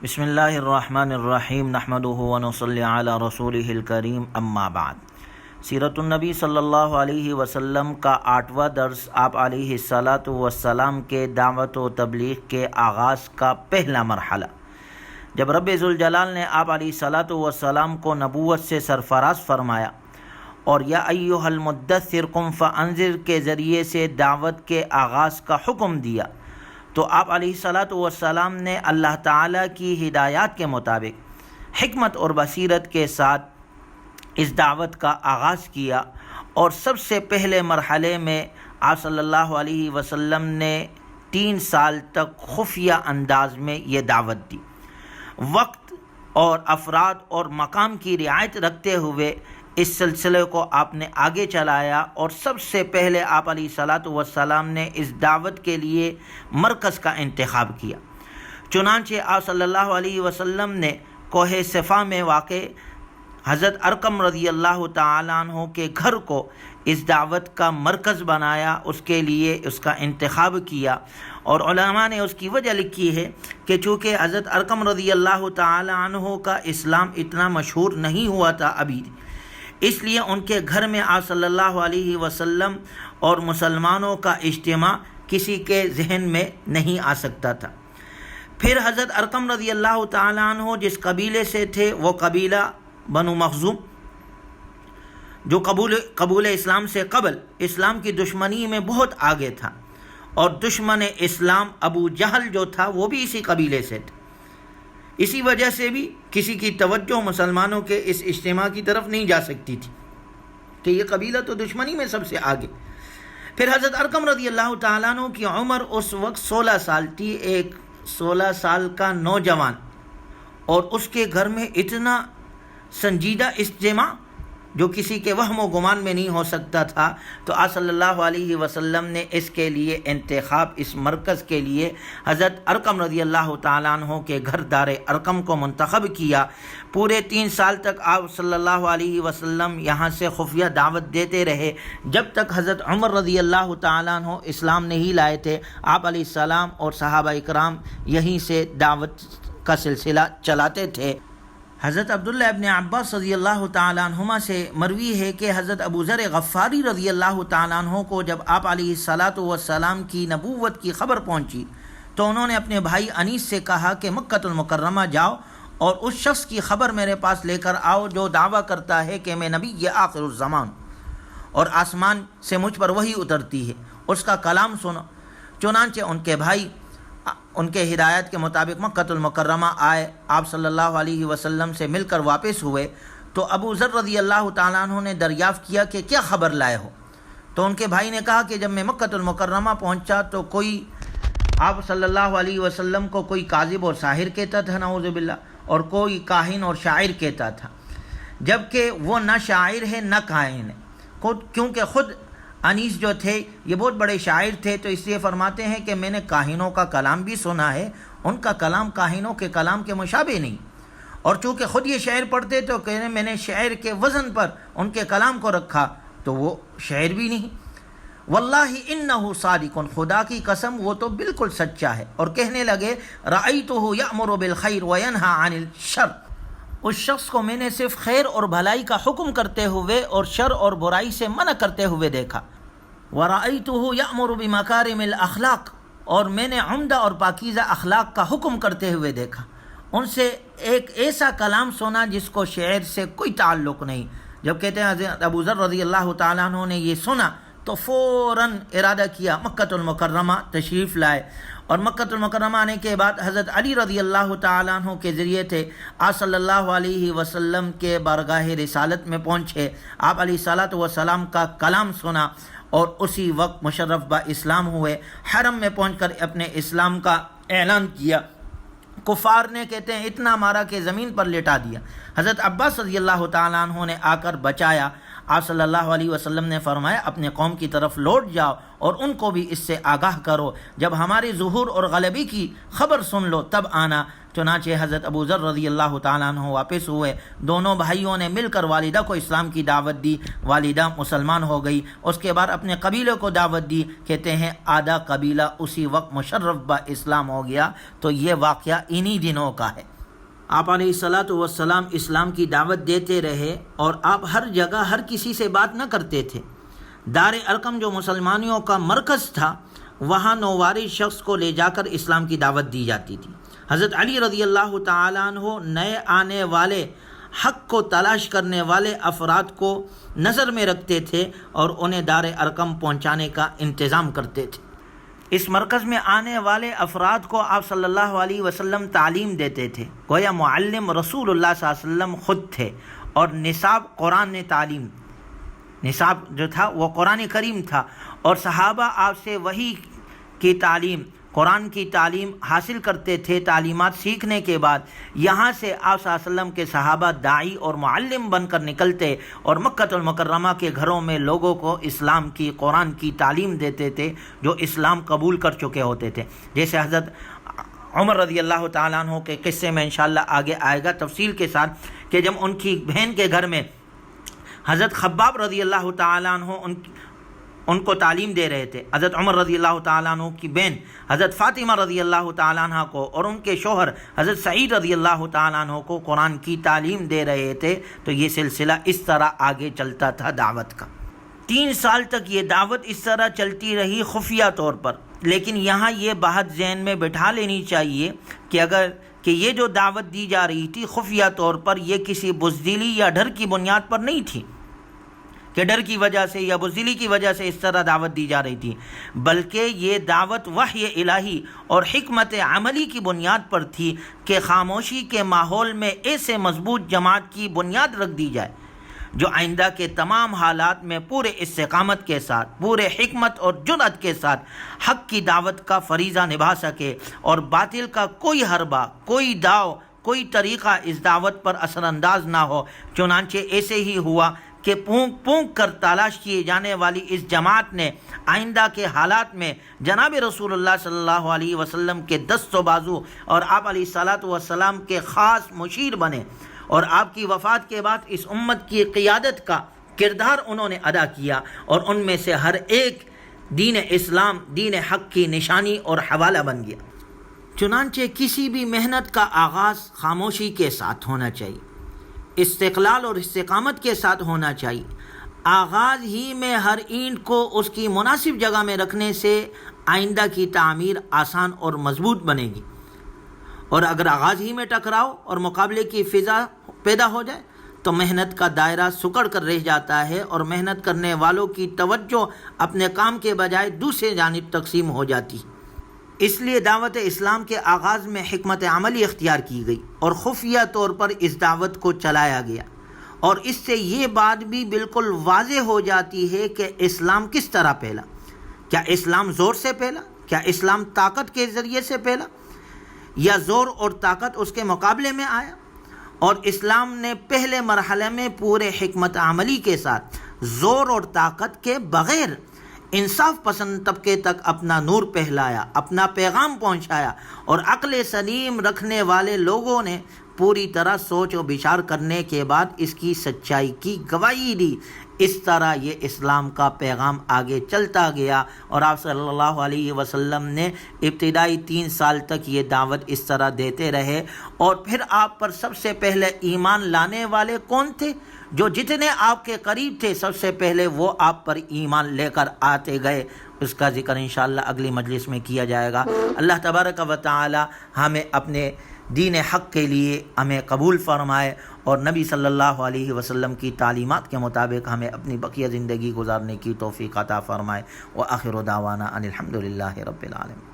بسم اللہ الرحمن الرحیم نحمدہ ونصلی علی رسولہ الکریم اما بعد۔ سیرت النبی صلی اللہ علیہ وسلم کا 8واں درس آپ علیہ الصلاۃ والسلام کے دعوت و تبلیغ کے آغاز کا پہلا مرحلہ، جب رب ذوالجلال نے آپ علیہ الصلاۃ والسلام کو نبوت سے سرفراز فرمایا اور یا ایھا المدثر قم فانذر کے ذریعے سے دعوت کے آغاز کا حکم دیا، تو آپ علیہ الصلاۃ والسلام نے اللہ تعالیٰ کی ہدایات کے مطابق حکمت اور بصیرت کے ساتھ اس دعوت کا آغاز کیا، اور سب سے پہلے مرحلے میں آپ صلی اللہ علیہ وسلم نے 3 سال تک خفیہ انداز میں یہ دعوت دی۔ وقت اور افراد اور مقام کی رعایت رکھتے ہوئے اس سلسلے کو آپ نے آگے چلایا، اور سب سے پہلے آپ علیہ الصلاۃ والسلام نے اس دعوت کے لیے مرکز کا انتخاب کیا۔ چنانچہ آپ صلی اللہ علیہ وسلم نے کوہ صفا میں واقع حضرت ارقم رضی اللہ تعالیٰ عنہ کے گھر کو اس دعوت کا مرکز بنایا، اس کے لیے اس کا انتخاب کیا، اور علماء نے اس کی وجہ لکھی ہے کہ چونکہ حضرت ارقم رضی اللہ تعالیٰ عنہ کا اسلام اتنا مشہور نہیں ہوا تھا ابھی، اس لیے ان کے گھر میں آپ صلی اللہ علیہ وسلم اور مسلمانوں کا اجتماع کسی کے ذہن میں نہیں آ سکتا تھا۔ پھر حضرت ارقم رضی اللہ تعالیٰ عنہ جس قبیلے سے تھے وہ قبیلہ بنو مخزوم، جو قبول اسلام سے قبل اسلام کی دشمنی میں بہت آگے تھا، اور دشمن اسلام ابو جہل جو تھا وہ بھی اسی قبیلے سے تھا۔ اسی وجہ سے بھی کسی کی توجہ مسلمانوں کے اس اجتماع کی طرف نہیں جا سکتی تھی کہ یہ قبیلہ تو دشمنی میں سب سے آگے۔ پھر حضرت ارقم رضی اللہ تعالیٰ عنہ کی عمر اس وقت 16 سال تھی، ایک 16 سال کا نوجوان، اور اس کے گھر میں اتنا سنجیدہ اجتماع جو کسی کے وہم و گمان میں نہیں ہو سکتا تھا، تو آپ صلی اللہ علیہ وسلم نے اس کے لیے انتخاب اس مرکز کے لیے حضرت ارقم رضی اللہ تعالیٰ عنہ کے گھر دار ارقم کو منتخب کیا۔ پورے 3 سال تک آپ صلی اللہ علیہ وسلم یہاں سے خفیہ دعوت دیتے رہے، جب تک حضرت عمر رضی اللہ تعالیٰ عنہ اسلام نہیں لائے تھے۔ آپ علیہ السلام اور صحابہ اکرام یہیں سے دعوت کا سلسلہ چلاتے تھے۔ حضرت عبداللہ ابن عباس رضی اللہ تعالیٰ عنہما سے مروی ہے کہ حضرت ابو ذر غفاری رضی اللہ تعالیٰ عنہ کو جب آپ علیہ الصلاۃ والسلام کی نبوت کی خبر پہنچی تو انہوں نے اپنے بھائی انیس سے کہا کہ مکۃ المکرمہ جاؤ اور اس شخص کی خبر میرے پاس لے کر آؤ جو دعویٰ کرتا ہے کہ میں نبی آخر الزمان اور آسمان سے مجھ پر وحی اترتی ہے، اس کا کلام سنو۔ چنانچہ ان کے بھائی ان کے ہدایت کے مطابق مکۃ المکرمہ آئے، آپ صلی اللہ علیہ وسلم سے مل کر واپس ہوئے، تو ابو ذر رضی اللہ تعالیٰ عنہ نے دریافت کیا کہ کیا خبر لائے ہو؟ تو ان کے بھائی نے کہا کہ جب میں مکۃ المکرمہ پہنچا تو کوئی آپ صلی اللہ علیہ وسلم کو کوئی کاذب اور ساحر کہتا تھا نعوذ باللہ، اور کوئی کاہن اور شاعر کہتا تھا، جبکہ وہ نہ شاعر ہے نہ کاہن ہے، کیونکہ خود انیس جو تھے یہ بہت بڑے شاعر تھے، تو اس لیے فرماتے ہیں کہ میں نے کاہنوں کا کلام بھی سنا ہے، ان کا کلام کاہنوں کے کلام کے مشابہ نہیں، اور چونکہ خود یہ شعر پڑھتے تو کہنے میں نے شعر کے وزن پر ان کے کلام کو رکھا تو وہ شعر بھی نہیں۔ واللہ انہ صادق، خدا کی قسم وہ تو بالکل سچا ہے۔ اور کہنے لگے رأیتہ یأمر بالخیر وینہی عن الشر، اس شخص کو میں نے صرف خیر اور بھلائی کا حکم کرتے ہوئے اور شر اور برائی سے منع کرتے ہوئے دیکھا۔ وَرَأَيْتُهُ يَأْمُرُ بِمَكَارِمِ الْأَخْلَاقِ، اور میں نے عمدہ اور پاکیزہ اخلاق کا حکم کرتے ہوئے دیکھا۔ ان سے ایک ایسا کلام سنا جس کو شعر سے کوئی تعلق نہیں۔ جب کہتے ہیں حضرت ابو ذر رضی اللہ تعالیٰ عنہ نے یہ سنا تو فوراً ارادہ کیا مکۃ المکرمہ تشریف لائے، اور مکۃ المکرمہ آنے کے بعد حضرت علی رضی اللہ تعالیٰ عنہ کے ذریعے تھے آپ صلی اللہ علیہ وسلم کے بارگاہ رسالت میں پہنچے، آپ علیہ الصلاۃ والسلام کا کلام سنا، اور اسی وقت مشرف با اسلام ہوئے۔ حرم میں پہنچ کر اپنے اسلام کا اعلان کیا۔ کفار نے کہتے ہیں اتنا مارا کہ زمین پر لٹا دیا۔ حضرت عباس رضی اللہ تعالیٰ عنہ نے آ کر بچایا۔ آپ صلی اللہ علیہ وسلم نے فرمایا اپنے قوم کی طرف لوٹ جاؤ اور ان کو بھی اس سے آگاہ کرو، جب ہمارے ظہور اور غلبی کی خبر سن لو تب آنا۔ چنانچہ حضرت ابو ذر رضی اللہ تعالیٰ عنہ واپس ہوئے، دونوں بھائیوں نے مل کر والدہ کو اسلام کی دعوت دی، والدہ مسلمان ہو گئی۔ اس کے بعد اپنے قبیلے کو دعوت دی، کہتے ہیں آدھا قبیلہ اسی وقت مشرف با اسلام ہو گیا۔ تو یہ واقعہ انہی دنوں کا ہے۔ آپ علیہ الصلاۃ والسلام اسلام کی دعوت دیتے رہے اور آپ ہر جگہ ہر کسی سے بات نہ کرتے تھے۔ دار ارقم جو مسلمانوں کا مرکز تھا، وہاں نووارث شخص کو لے جا کر اسلام کی دعوت دی جاتی تھی۔ حضرت علی رضی اللہ تعالیٰ عنہ نئے آنے والے حق کو تلاش کرنے والے افراد کو نظر میں رکھتے تھے اور انہیں دار ارقم پہنچانے کا انتظام کرتے تھے۔ اس مرکز میں آنے والے افراد کو آپ صلی اللہ علیہ وسلم تعلیم دیتے تھے، گویا معلم رسول اللہ صلی اللہ علیہ وسلم خود تھے، اور نصاب قرآن نے تعلیم، نصاب جو تھا وہ قرآن کریم تھا، اور صحابہ آپ سے وحی کی تعلیم، قرآن کی تعلیم حاصل کرتے تھے۔ تعلیمات سیکھنے کے بعد یہاں سے آپ صلی اللہ علیہ وسلم کے صحابہ داعی اور معلم بن کر نکلتے اور مکۃ المکرمہ کے گھروں میں لوگوں کو اسلام کی، قرآن کی تعلیم دیتے تھے جو اسلام قبول کر چکے ہوتے تھے۔ جیسے حضرت عمر رضی اللہ تعالیٰ عنہ کے قصے میں انشاءاللہ آگے آئے گا تفصیل کے ساتھ، کہ جب ان کی بہن کے گھر میں حضرت خباب رضی اللہ تعالیٰ عنہ ان کو تعلیم دے رہے تھے، حضرت عمر رضی اللہ تعالیٰ عنہ کی بہن حضرت فاطمہ رضی اللہ تعالیٰ عنہ کو اور ان کے شوہر حضرت سعید رضی اللہ تعالیٰ عنہ کو قرآن کی تعلیم دے رہے تھے، تو یہ سلسلہ اس طرح آگے چلتا تھا دعوت کا۔ 3 سال تک یہ دعوت اس طرح چلتی رہی خفیہ طور پر، لیکن یہاں یہ بات ذہن میں بٹھا لینی چاہیے کہ یہ جو دعوت دی جا رہی تھی خفیہ طور پر، یہ کسی بزدلی یا ڈر کی بنیاد پر نہیں تھی کہ ڈر کی وجہ سے یا بزدلی کی وجہ سے اس طرح دعوت دی جا رہی تھی، بلکہ یہ دعوت وحی الہی اور حکمت عملی کی بنیاد پر تھی کہ خاموشی کے ماحول میں ایسے مضبوط جماعت کی بنیاد رکھ دی جائے جو آئندہ کے تمام حالات میں پورے استقامت کے ساتھ، پورے حکمت اور جرأت کے ساتھ حق کی دعوت کا فریضہ نبھا سکے، اور باطل کا کوئی حربہ، کوئی داؤ، کوئی طریقہ اس دعوت پر اثر انداز نہ ہو۔ چنانچہ ایسے ہی ہوا کہ پونک پونک کر تلاش کیے جانے والی اس جماعت نے آئندہ کے حالات میں جناب رسول اللہ صلی اللہ علیہ وسلم کے دست و بازو اور آپ علیہ الصلاۃ والسلام کے خاص مشیر بنے، اور آپ کی وفات کے بعد اس امت کی قیادت کا کردار انہوں نے ادا کیا، اور ان میں سے ہر ایک دین اسلام، دین حق کی نشانی اور حوالہ بن گیا۔ چنانچہ کسی بھی محنت کا آغاز خاموشی کے ساتھ ہونا چاہیے، استقلال اور استقامت کے ساتھ ہونا چاہیے۔ آغاز ہی میں ہر اینٹ کو اس کی مناسب جگہ میں رکھنے سے آئندہ کی تعمیر آسان اور مضبوط بنے گی، اور اگر آغاز ہی میں ٹکراؤ اور مقابلے کی فضا پیدا ہو جائے تو محنت کا دائرہ سکڑ کر رہ جاتا ہے، اور محنت کرنے والوں کی توجہ اپنے کام کے بجائے دوسرے جانب تقسیم ہو جاتی۔ اس لیے دعوت اسلام کے آغاز میں حکمت عملی اختیار کی گئی اور خفیہ طور پر اس دعوت کو چلایا گیا، اور اس سے یہ بات بھی بالکل واضح ہو جاتی ہے کہ اسلام کس طرح پھیلا۔ کیا اسلام زور سے پھیلا؟ کیا اسلام طاقت کے ذریعے سے پھیلا، یا زور اور طاقت اس کے مقابلے میں آیا؟ اور اسلام نے پہلے مرحلے میں پورے حکمت عملی کے ساتھ، زور اور طاقت کے بغیر انصاف پسند طبقے تک اپنا نور پھیلایا، اپنا پیغام پہنچایا، اور عقل سلیم رکھنے والے لوگوں نے پوری طرح سوچ و بچار کرنے کے بعد اس کی سچائی کی گواہی دی۔ اس طرح یہ اسلام کا پیغام آگے چلتا گیا، اور آپ صلی اللہ علیہ وسلم نے ابتدائی 3 سال تک یہ دعوت اس طرح دیتے رہے۔ اور پھر آپ پر سب سے پہلے ایمان لانے والے کون تھے؟ جو جتنے آپ کے قریب تھے سب سے پہلے وہ آپ پر ایمان لے کر آتے گئے۔ اس کا ذکر انشاءاللہ اگلی مجلس میں کیا جائے گا۔ اللہ تبارک و تعالی ہمیں اپنے دین حق کے لیے ہمیں قبول فرمائے، اور نبی صلی اللہ علیہ وسلم کی تعلیمات کے مطابق ہمیں اپنی بقیہ زندگی گزارنے کی توفیق عطا فرمائے۔ وآخر دعوانا ان الحمد للہ رب العالمین۔